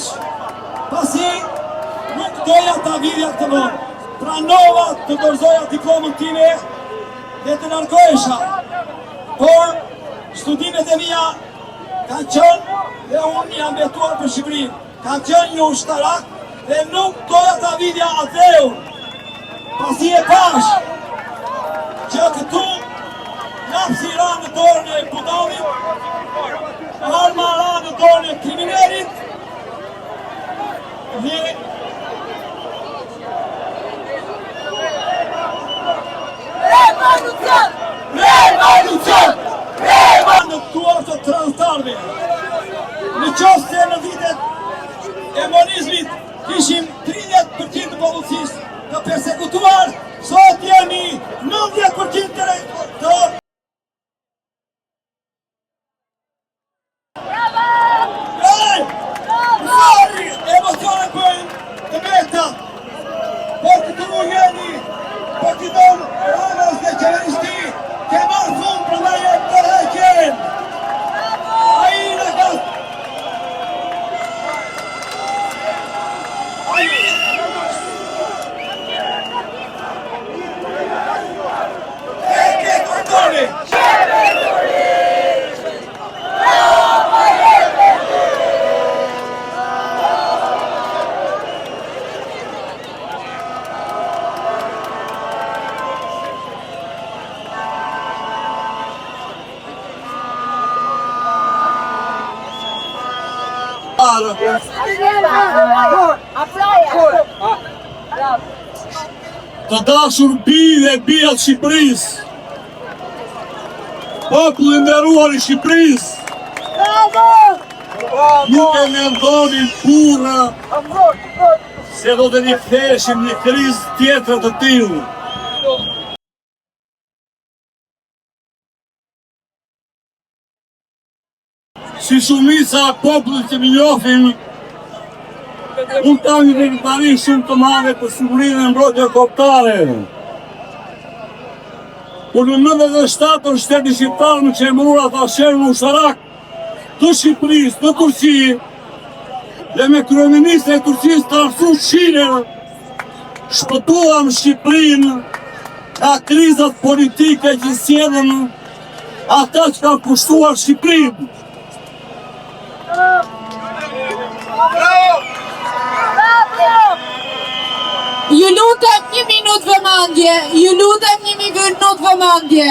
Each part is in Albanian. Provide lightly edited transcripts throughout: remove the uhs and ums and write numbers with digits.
shpesh, pasi nuk doja ta vidja këtë vend. Pranova të dorëzoja diplomën time dhe të largohesha. Por studimet e mia kanë qenë dhe unë jam betuar për Shqipërinë. Kanë qenë një ushtarak dhe nuk doja ta vidja atëherë. Pasi e pash që këtu lapsi ra në dorën e budallit, arma ra në dorën e kriminalit, dhe Revolucion! Revolucion! në tuar të transtarve. Në qoftë se në vitet e monizmit ishim 30% të popullsisë të persekutuar, sot jemi 90% të emocione bëjnë të meta, por këtu jeni, por t'i donë Ramës dhe qeveristi, ke marrë fund për nga jetë të rëqen. A i në ka... E ke kërtoni! Të dashur bijë dhe bija të Shqipërisë, populli i nderuar i Shqipërisë, nuk e mendonin kurrë se do të riktheheshim një krizë tjetër të tillë. Si shumica e popullit që më njohin, unë kam një veritari shumë të madhe për sigurinë e mbrojtjes kombëtare. Por në 97 shteti shqiptar më qemërua ta shërën ushtarak të Shqipërisë në Turqi dhe me kryeministrin e Turqisë Tansu Çiller shpëtuam Shqipërinë nga krizat politike që sjellën ata që kanë pushtuar Shqipërinë. Ju lutem 1 minutë vëmendje, ju lutem 1 minutë vëmendje.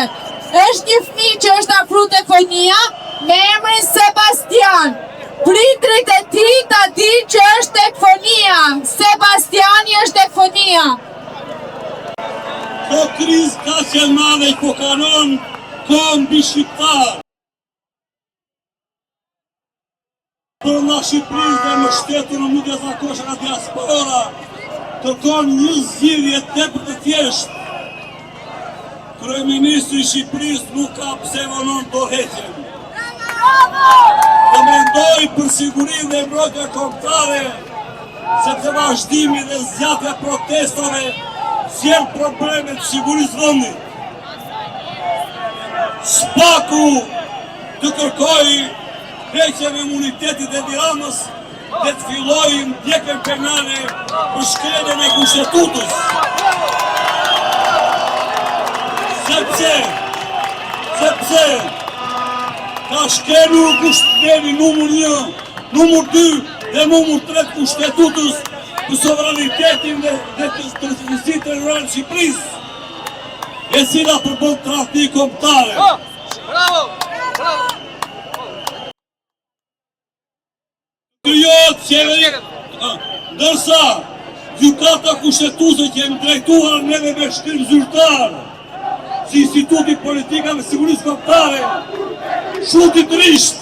Është një fëmijë që është afru telefonia me emrin Sebastian. Prindrit e tij ta dinë që është telefonia. Sebastiani është telefonia. Kjo krizë ka qenë madhe ku kanon kohë mbi shqiptar. Për nga Shqipërisë dhe më shtetin nuk e zakosh nga diaspora, kërkon një zgjidhje tepër të thjeshtë. Kryeministri i Shqipërisë nuk ka pse vonon dorëheqjen. Të mendoj për sigurinë dhe mbrojtjen kombëtare, sepse vazhdimi dhe zgjatja e protestave sjell probleme të sigurisë vendit. Spaku të kërkojë heqjen e imunitetit e Tiranës dhe të fillojë ndjekjen penale për shkeljen e kushtetutës. Sepse ka shkelur kushteti numër 1, numër 2 dhe numër 3 të kushtetutës për sovranitetin dhe të vizitë territoriale të Shqipërisë, e cila përbën tradhti kombëtare. Bravo! Krijohet qeveri, ndërsa gjykata kushtetuese që jemi drejtuar neve me shkrim zyrtar, si Instituti Politikave dhe Sigurisë Kombëtare, shutit risht,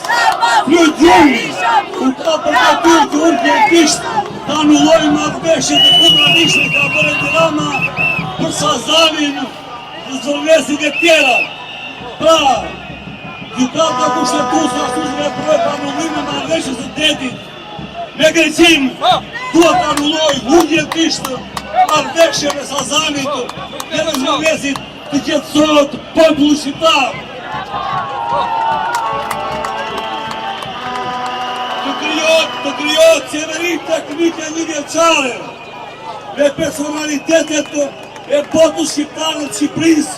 fluj gjumë, u ka përgatitur që urgjentisht të anullojnë marrëveshjet e kundërshme që ka bërë Tirana për Sazanin dhe zërvesit e tjera. Pra, gjykata kushtetuese ashtu si veproi për anullimin e marrëveshjes së detit me Greqinë, duhet të anullojë urgjentisht marrëveshjen e Sazanit dhe të zërvesit të qetësohet populli shqiptar. Të krijohet të krijohet qeveri teknike 1 vjeçare me personalitetet e botës shqiptare të Shqipërisë,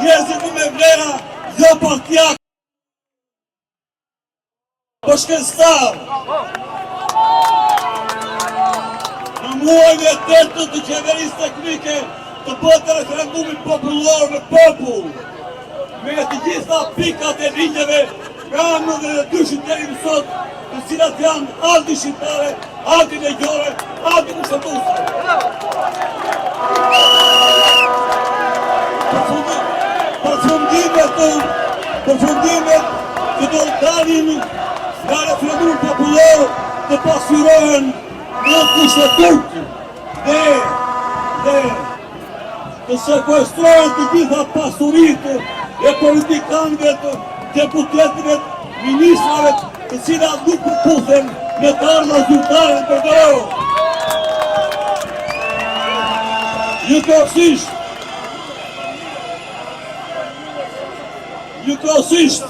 njerëzit me vlera jo partijak, po shkencëtar. Në muajin e 8 të qeverisë teknike të bëhet referendumi popullor me popull, me të gjitha pikat e ligjeve pranë dhe dyshin deri më sot, të cilat janë anti-shqiptare, anti-legjore, anti-kushtetuese. Përfundimet që do dalin nga referendumi popullor të pasqyrohen në kushtetut dhe të sekuestrohen të gjitha pasuritë e politikanëve, të deputetëve, ministrave, të cilat nuk përputhen me të ardha zyrtare të përderoj. Njëkohësisht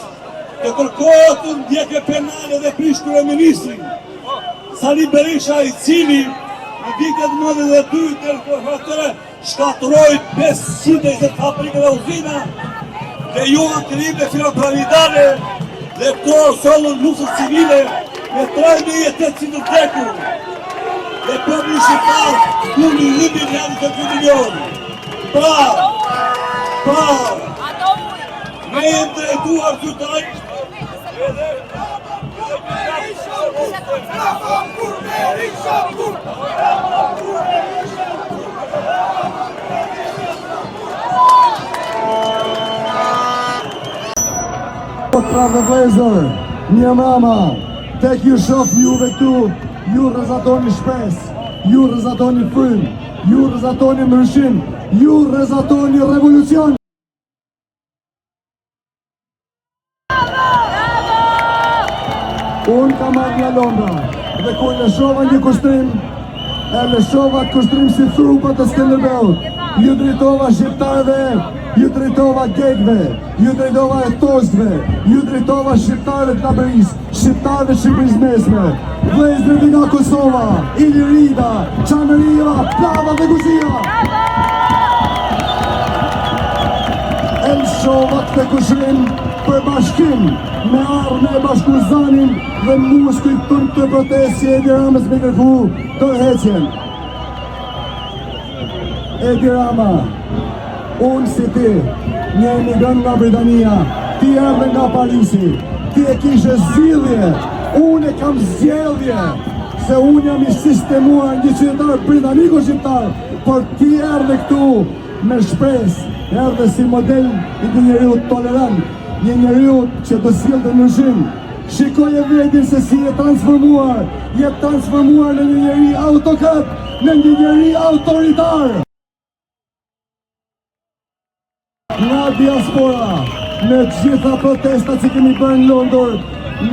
të kërkohet të ndjekje penale dhe prish kryeministrin Sali Berisha, i cili në vitet 92 të shkatëroi 520 fabrika dhe uzina dhe ju akrim dhe filopravidale dhe këto sollën luftës civile me 3.800 vdekur dhe populli shqiptar humbi 1 miliard e 2 milion. Pra, me e drejtuar qytetarët edhe Pra dhe vlezër, një mama, tek ju shof juve këtu, ju rrezatoni shpes, ju rrezatoni frym, ju rrezatoni mërshim, ju rrezatoni revolucion. Unë kam marrë nga Londra dhe kur lëshova një kushtrim, e lëshova të kushtrim si trupat e Skënderbeut. Ju drejtova shqiptarëve, ju drejtova gejtve, ju drejtova etoskve, ju drejtova shqiptarëve të Laberis, shqiptarëve Shqipërisë mesme, vlezërve nga Kosova, Ilirida, Çamëria, Plava dhe Guzia. E lëshova këtë kushtrim për bashkim me armë e bashkuzanin dhe muskujt tënë të protesti e Edi Ramës me kërku tërheqjen. Edi Rama, unë si ti, një emigrant nga Britania, ti erdhe nga Parisi, ti e kishe zgjidhje, unë e kam zgjedhje, se unë jam i sistemuar një qytetar britaniko-shqiptar, por ti erdhe këtu me shpresë, erdhe si model i një njeriu tolerant, një njeriu që të sjellë të ndryshim. Shikoje vetin se si je transformuar në një njeri autokrat, në një njeri autoritar. Nga diaspora, në gjitha protestat që kemi bërë në Londër,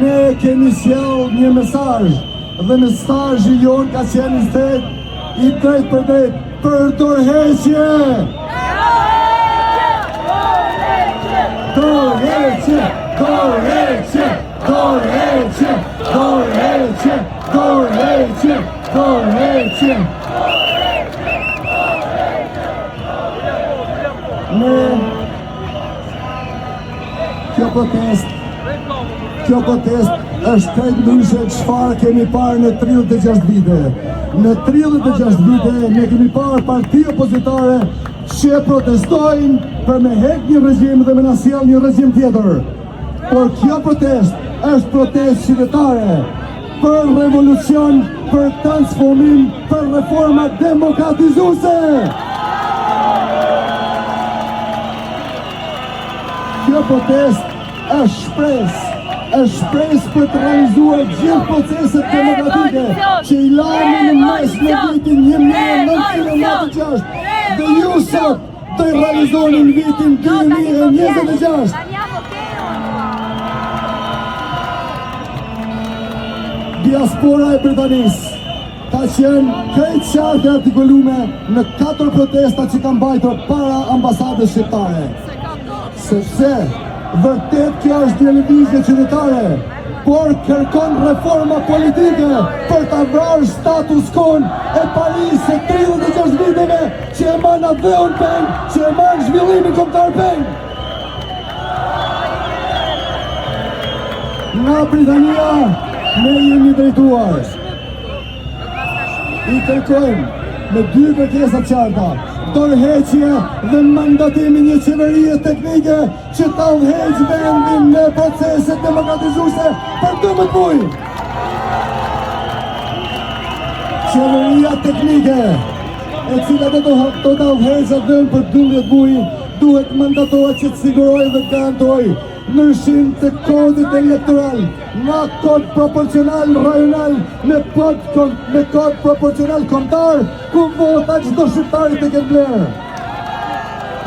ne kemi sjell një mesazh, dhe mesazhi jon ka qenë i drejt për drejt për dorëheqje. Dorëheqje, dorëheqje, dorëheqje, dorëheqje, dorëheqje, dorëheqje. Kjo protest është krejt ndryshe çfarë kemi parë në 36 vite. Në 36 vite ne kemi parë parti opozitare që protestojnë për me hek një regjim dhe me na sjell një regjim tjetër. Por kjo protest është protest qytetare për revolucion, për transformim, për reforma demokratizuese. Kjo protest është shpresë për të realizuar gjithë proceset demokratike që i lanë në mes në vitin 1996 dhe ju sot të i realizoni në vitin 2026. Diaspora e Britanisë ka qenë krejt qartë e artikulume në 4 protesta që kanë mbajtur para ambasadës shqiptare. Sepse vërtet kjo është një lëvizje qytetare, por kërkon reforma politike për ta vrarë status quo e Parisë 36 viteve që e marrë dheun peng, që e marrë zhvillimin kombëtar peng. Nga Britania ne jemi drejtuar. I kërkojmë me 2 kërkesa të qarta: dorëheqje dhe mandatimi një qeverie teknike që ta udhëheqë vendin në procese demokratizuese për 12 muaj. Qeveria teknike, e cila do ta udhëheqë atë për 12 muaj, duhet mandatohet që të sigurojë dhe të garantojë ndryshim të kodit elektoral nga kod proporcional rajonal me kod proporcional kombëtar, ku vota çdo shqiptari të ketë vlerë.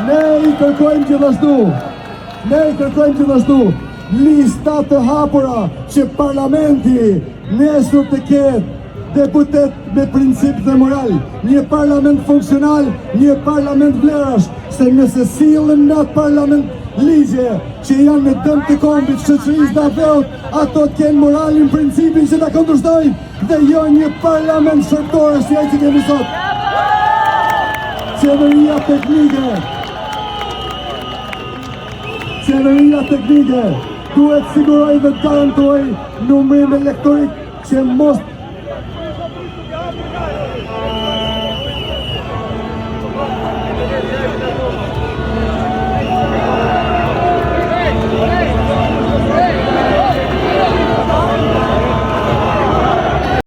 Ne i kërkojmë gjithashtu lista të hapura që parlamenti nesër të ketë deputet me princip dhe moral, një parlament funksional, një parlament vlerash, se nëse sillen në parlament ligje që janë në dëm të kombit, shoqërisë dhe aveut, ato të kenë moralin, principin që ta kundërshtojnë dhe jo një parlament shërtore si ai që kemi sot. Qeveria teknike duhet siguroj dhe garantoj numrin elektorik që mos